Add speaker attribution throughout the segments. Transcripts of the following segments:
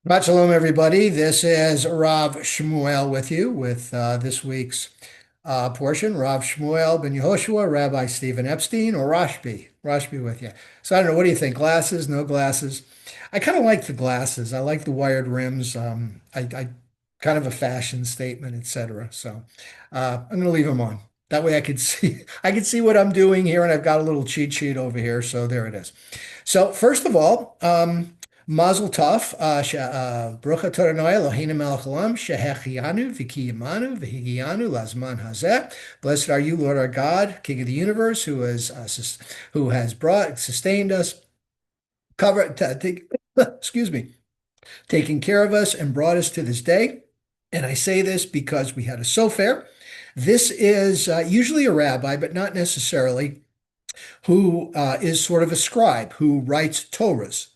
Speaker 1: Shabbat Shalom, everybody. This is Rav Shmuel with you with this week's portion. Rav Shmuel ben Yehoshua, Rabbi Stephen Epstein, or Rashbi. Rashbi with you. So I don't know. What do you think? Glasses? No glasses? I kind of like the glasses. I like the wired rims. I kind of a fashion statement, etc. So I'm going to leave them on. That way I could see I can see what I'm doing here, and I've got a little cheat sheet over here. So there it is. So first of all, Mazel Tov, Baruch atah Adonai Eloheinu melech haolam, shehechianu v'kiyamanu v'higianu lazman hazeh. Blessed are you, Lord our God, King of the universe, who has brought, sustained us, covered, excuse me, taking care of us and brought us to this day. And I say this because we had a sofer. This is usually a rabbi, but not necessarily, who is sort of a scribe who writes Torahs.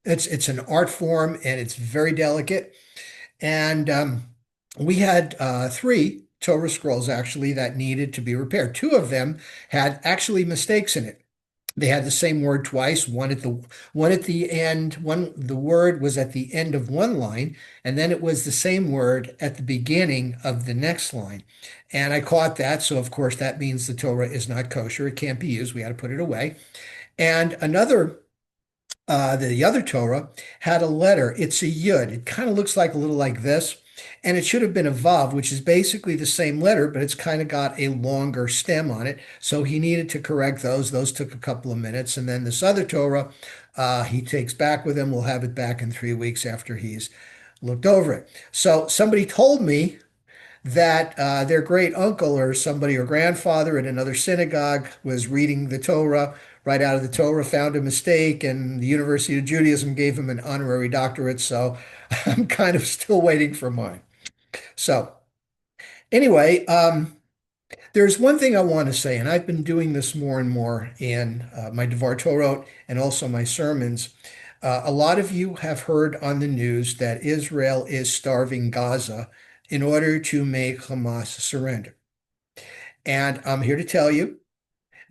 Speaker 1: It's an art form and it's very delicate. And we had three Torah scrolls actually that needed to be repaired. Two of them had actually mistakes in it. They had the same word twice. One at the end. The word was at the end of one line, and then it was the same word at the beginning of the next line. And I caught that, so of course that means the Torah is not kosher. It can't be used. We had to put it away. And the other Torah had a letter. It's a yud. It kind of looks like a little like this. And it should have been a vav, which is basically the same letter, but it's kind of got a longer stem on it. So he needed to correct those. Those took a couple of minutes. And then this other Torah, he takes back with him. We'll have it back in 3 weeks after he's looked over it. So somebody told me that their great uncle or somebody or grandfather in another synagogue was reading the Torah right out of the Torah, found a mistake, and the University of Judaism gave him an honorary doctorate. So I'm kind of still waiting for mine. So anyway, there's one thing I want to say, and I've been doing this more and more in my Devar Torah and also my sermons. A lot of you have heard on the news that Israel is starving Gaza in order to make Hamas surrender. And I'm here to tell you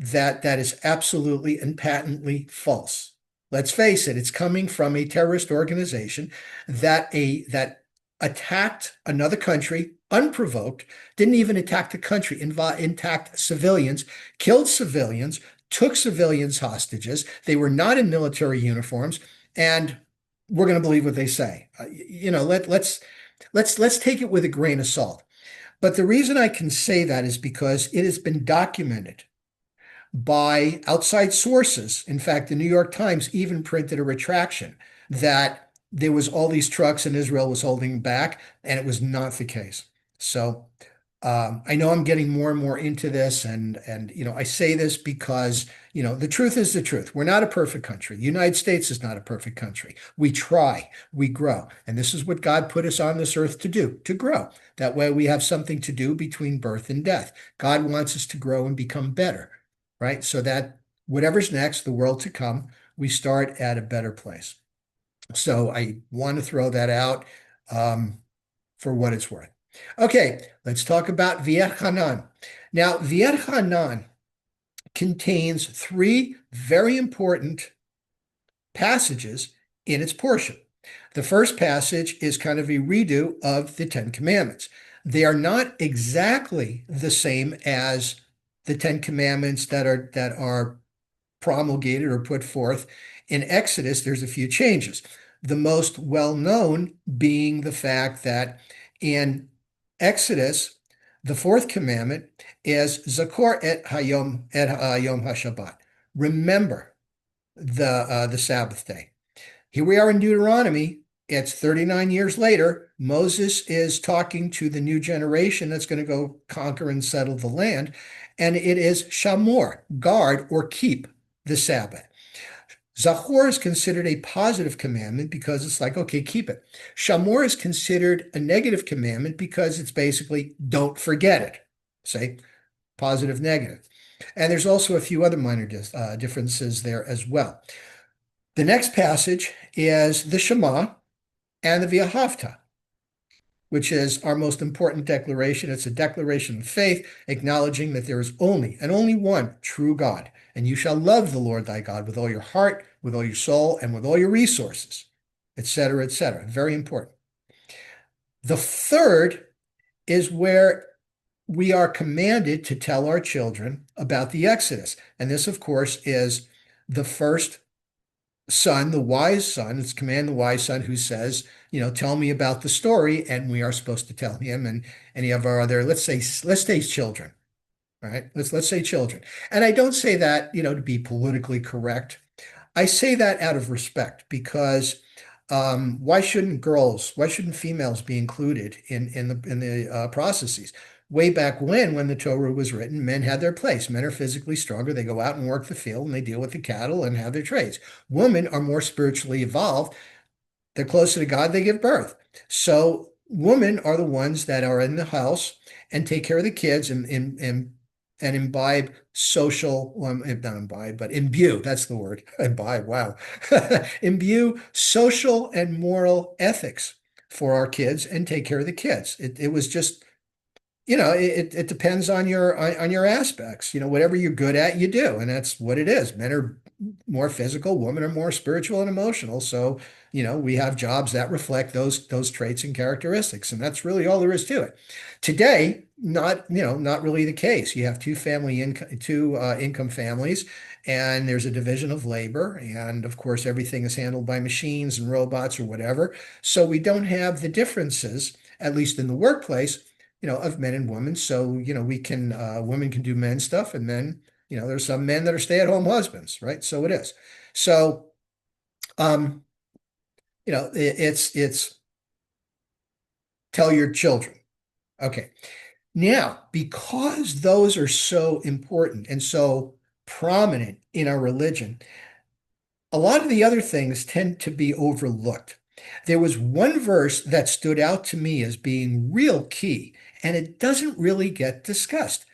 Speaker 1: that that is absolutely and patently false. Let's face it, it's coming from a terrorist organization that attacked another country unprovoked, didn't even attack the country, attacked civilians, killed civilians, took civilians hostages. They were not in military uniforms, and we're going to believe what they say. Let's take it with a grain of salt. But the reason I can say that is because it has been documented by outside sources. In fact, the New York Times even printed a retraction that there was all these trucks and Israel was holding back, and it was not the case. So I know I'm getting more and more into this, and I say this because the truth is the truth. We're not a perfect country. The United States is not a perfect country. We try, we grow, and this is what God put us on this earth to do, to grow. That way we have something to do between birth and death. God wants us to grow and become better, right? So that whatever's next, the world to come, we start at a better place. So I want to throw that out for what it's worth. Okay, let's talk about etchanan. Now, etchanan contains three very important passages in its portion. The first passage is kind of a redo of the Ten Commandments. They are not exactly the same as the Ten Commandments that are promulgated or put forth in Exodus. There's a few changes. The most well-known being the fact that in Exodus, the fourth commandment is Zakor et Hayom HaShabbat. Remember the Sabbath day. Here we are in Deuteronomy. It's 39 years later. Moses is talking to the new generation that's going to go conquer and settle the land. And it is Shamor, guard or keep the Sabbath. Zachor is considered a positive commandment because it's like, okay, keep it. Shamor is considered a negative commandment because it's basically don't forget it. Say positive, negative. And there's also a few other minor differences there as well. The next passage is the Shema and the V'ahavta, which is our most important declaration. It's a declaration of faith, acknowledging that there is only and only one true God. And you shall love the Lord thy God with all your heart, with all your soul, and with all your resources. etc., etc. Very important. The third is where we are commanded to tell our children about the Exodus. And this, of course, is the first son, the wise son. It's command the wise son who says, tell me about the story. And we are supposed to tell him and any of our other, let's say children, right? Let's say children. And I don't say that, to be politically correct. I say that out of respect because why shouldn't females be included in the processes? Way back when the Torah was written, men had their place. Men are physically stronger. They go out and work the field and they deal with the cattle and have their trades. Women are more spiritually evolved. They're closer to God, they give birth. So women are the ones that are in the house and take care of the kids and imbibe social, well, not imbibe, but imbue, that's the word. Imbibe, wow. Imbue social and moral ethics for our kids and take care of the kids. It was just it depends on your aspects. Whatever you're good at, you do, and that's what it is. Men are more physical, women are more spiritual and emotional. So, we have jobs that reflect those traits and characteristics, and that's really all there is to it. Today, not really the case. You have two income families, and there's a division of labor, and of course, everything is handled by machines and robots or whatever. So we don't have the differences, at least in the workplace of men and women. So, women can do men stuff, and then, there's some men that are stay-at-home husbands, right? So it is. So, um, it's tell your children. Okay. Now, because those are so important and so prominent in our religion, a lot of the other things tend to be overlooked. There was one verse that stood out to me as being real key, and it doesn't really get discussed.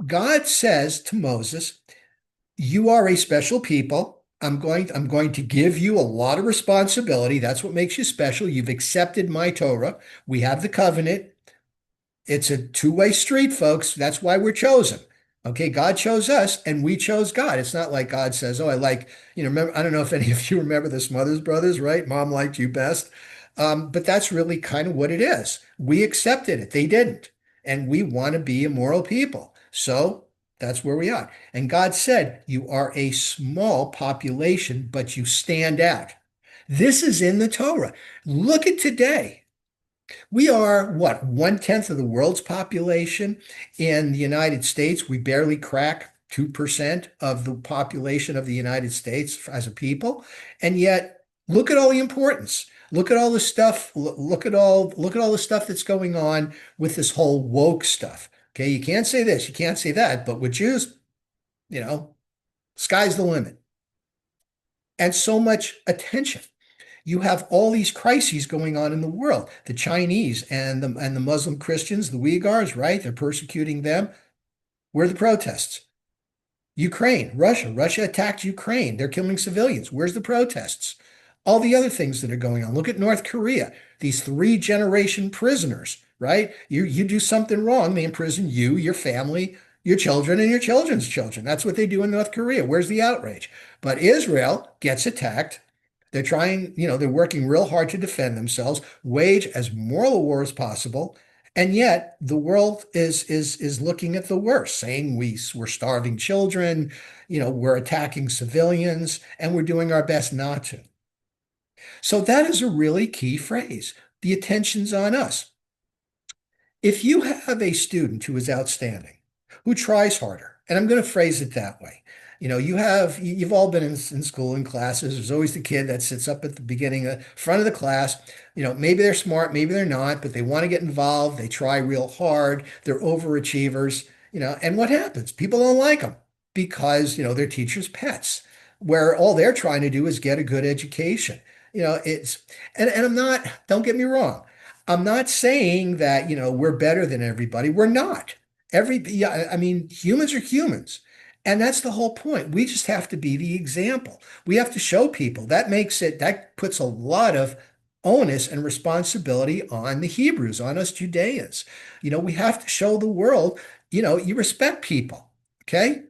Speaker 1: God says to Moses, "You are a special people. I'm going to give you a lot of responsibility. That's what makes you special. You've accepted my Torah. We have the covenant. It's a two-way street, folks. That's why we're chosen. Okay, God chose us and we chose God. It's not like God says, "Oh, I like, remember, I don't know if any of you remember the Smothers Brothers, right? Mom liked you best." But that's really kind of what it is. We accepted it. They didn't. And we want to be immoral people. So that's where we are. And God said, "You are a small population, but you stand out." This is in the Torah. Look at today. We are what, 1/10 of the world's population. In the United States, we barely crack 2% of the population of the United States as a people. And yet, look at all the importance. Look at all the stuff. Look at all the stuff that's going on with this whole woke stuff. Okay, you can't say this, you can't say that, but with Jews, you know, sky's the limit. And so much attention. You have all these crises going on in the world. The Chinese and the Muslim Christians, the Uyghurs, right? They're persecuting them. Where are the protests? Ukraine, Russia attacked Ukraine. They're killing civilians. Where's the protests? All the other things that are going on. Look at North Korea. These three-generation prisoners, right? You do something wrong, they imprison you, your family, your children, and your children's children. That's what they do in North Korea. Where's the outrage? But Israel gets attacked. They're trying, they're working real hard to defend themselves, wage as moral a war as possible. And yet the world is looking at the worst, saying we're starving children, we're attacking civilians, and we're doing our best not to. So that is a really key phrase. The attention's on us. If you have a student who is outstanding, who tries harder, and I'm going to phrase it that way, you've all been in school in classes. There's always the kid that sits up at the beginning, front of the class. Maybe they're smart, maybe they're not, but they want to get involved. They try real hard. They're overachievers, and what happens? People don't like them because, they're teachers' pets, where all they're trying to do is get a good education. And I'm not, don't get me wrong. I'm not saying that, we're better than everybody. We're not. Yeah, I mean, humans are humans. And that's the whole point. We just have to be the example. We have to show people. That puts a lot of onus and responsibility on the Hebrews, on us Judeans. We have to show the world, you respect people. Okay.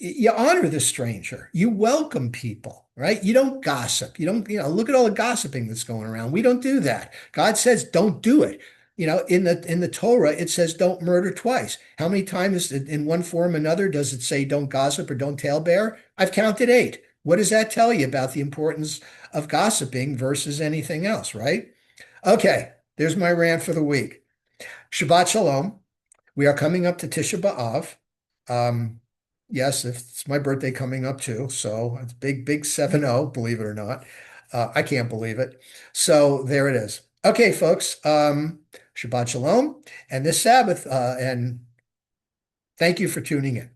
Speaker 1: you honor the stranger. You welcome people, right? You don't gossip. You don't, look at all the gossiping that's going around. We don't do that. God says don't do it. In the Torah, it says don't murder twice. How many times in one form or another does it say don't gossip or don't talebear? I've counted 8. What does that tell you about the importance of gossiping versus anything else, right? Okay, there's my rant for the week. Shabbat Shalom. We are coming up to Tisha B'Av. Um, yes, it's my birthday coming up too. So it's big, big 7-0, believe it or not. I can't believe it. So there it is. Okay, folks. Shabbat Shalom. And this Sabbath, and thank you for tuning in.